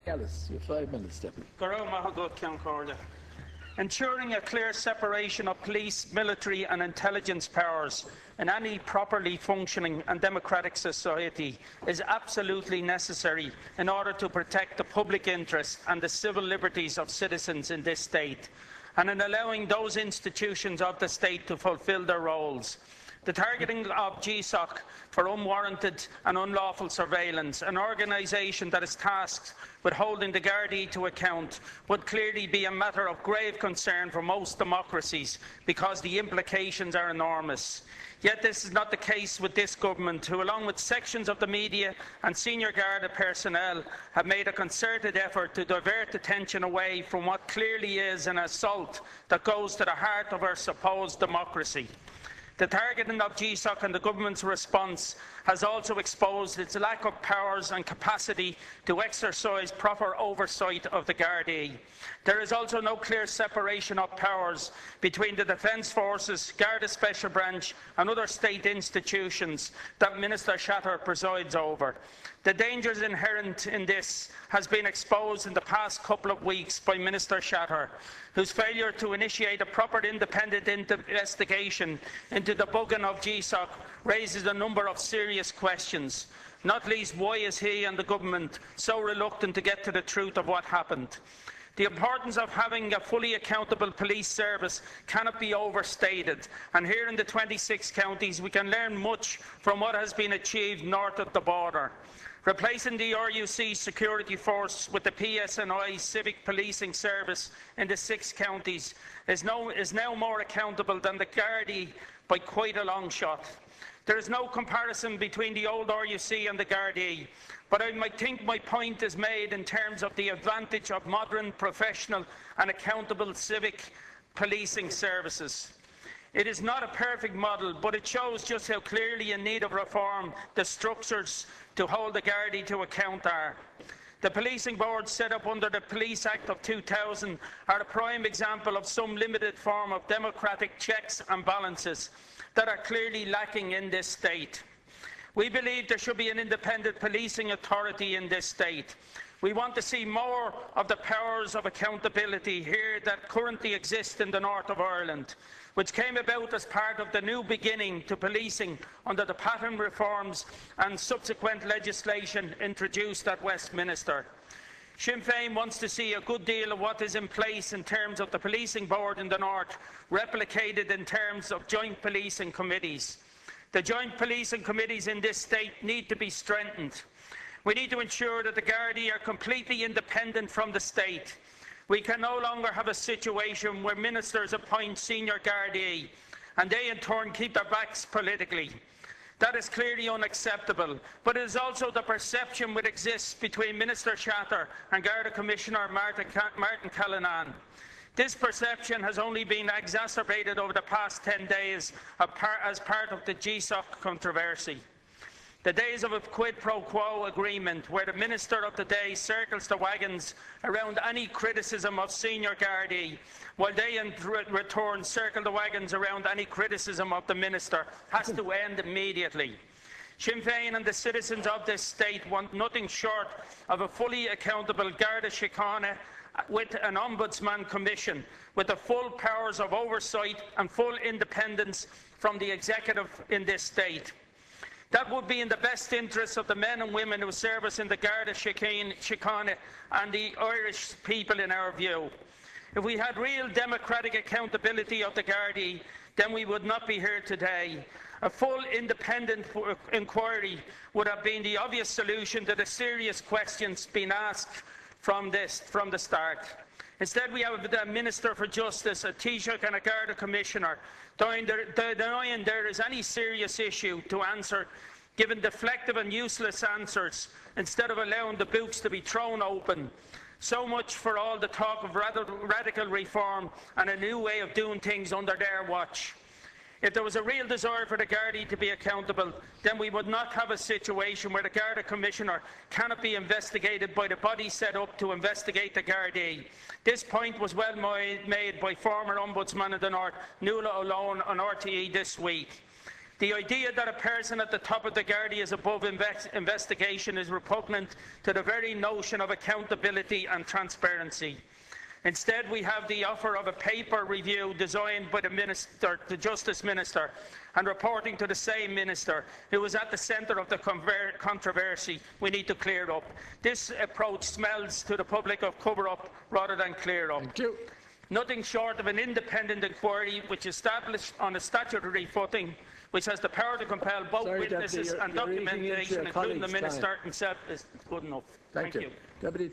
Ellis, you have 5 minutes, Deputy. Ensuring a clear separation of police, military and intelligence powers in any properly functioning and democratic society is absolutely necessary in order to protect the public interest and the civil liberties of citizens in this state, and in allowing those institutions of the state to fulfil their roles. The targeting of GSOC for unwarranted and unlawful surveillance, an organisation that is tasked with holding the Gardaí to account, would clearly be a matter of grave concern for most democracies because the implications are enormous. Yet this is not the case with this government, who, along with sections of the media and senior Garda personnel, have made a concerted effort to divert attention away from what clearly is an assault that goes to the heart of our supposed democracy. The targeting of GSOC and the government's response has also exposed its lack of powers and capacity to exercise proper oversight of the Gardaí. There is also no clear separation of powers between the Defence Forces, Garda Special Branch and other state institutions that Minister Shatter presides over. The dangers inherent in this has been exposed in the past couple of weeks by Minister Shatter, whose failure to initiate a proper independent investigation into the bugging of GSOC raises a number of serious questions, not least why is he and the government so reluctant to get to the truth of what happened. The importance of having a fully accountable police service cannot be overstated, and here in the 26 counties we can learn much from what has been achieved north of the border. Replacing the RUC security force with the PSNI civic policing service in the 6 counties is now more accountable than the Gardaí by quite a long shot. There is no comparison between the old RUC and the Gardaí, but I might think my point is made in terms of the advantage of modern, professional and accountable civic policing services. It is not a perfect model, but it shows just how clearly in need of reform the structures to hold the Gardaí to account are. The policing boards set up under the Police Act of 2000 are a prime example of some limited form of democratic checks and balances that are clearly lacking in this state. We believe there should be an independent policing authority in this state. We want to see more of the powers of accountability here that currently exist in the north of Ireland, which came about as part of the new beginning to policing under the pattern reforms and subsequent legislation introduced at Westminster. Sinn Féin wants to see a good deal of what is in place in terms of the policing board in the north replicated in terms of joint policing committees. The joint policing committees in this state need to be strengthened. We need to ensure that the Gardaí are completely independent from the state. We can no longer have a situation where ministers appoint senior Gardaí and they in turn keep their backs politically. That is clearly unacceptable, but it is also the perception which exists between Minister Shatter and Garda Commissioner Martin Callanan. This perception has only been exacerbated over the past 10 days as part of the GSOC controversy. The days of a quid pro quo agreement where the Minister of the day circles the wagons around any criticism of senior Gardaí, while they in return circle the wagons around any criticism of the Minister, has to end immediately. Sinn Féin and the citizens of this state want nothing short of a fully accountable Garda Síochána with an Ombudsman Commission, with the full powers of oversight and full independence from the executive in this state. That would be in the best interests of the men and women who serve us in the Garda Síochána and the Irish people, in our view. If we had real democratic accountability of the Gardaí, then we would not be here today. A full independent inquiry would have been the obvious solution to the serious questions being asked from the start. Instead, we have the Minister for Justice, a Taoiseach and a Garda Commissioner denying there is any serious issue to answer, giving deflective and useless answers instead of allowing the books to be thrown open. So much for all the talk of radical reform and a new way of doing things under their watch. If there was a real desire for the Gardaí to be accountable, then we would not have a situation where the Garda Commissioner cannot be investigated by the body set up to investigate the Gardaí. This point was well made by former Ombudsman of the North, Nuala O'Loan, on RTE this week. The idea that a person at the top of the Gardaí is above investigation is repugnant to the very notion of accountability and transparency. Instead, we have the offer of a paper review designed by the Justice Minister and reporting to the same Minister who was at the centre of the controversy we need to clear up. This approach smells to the public of cover-up rather than clear-up. Thank you. Nothing short of an independent inquiry which is established on a statutory footing, which has the power to compel both witnesses and documentation, including the Minister himself, is good enough. Thank you. Deputy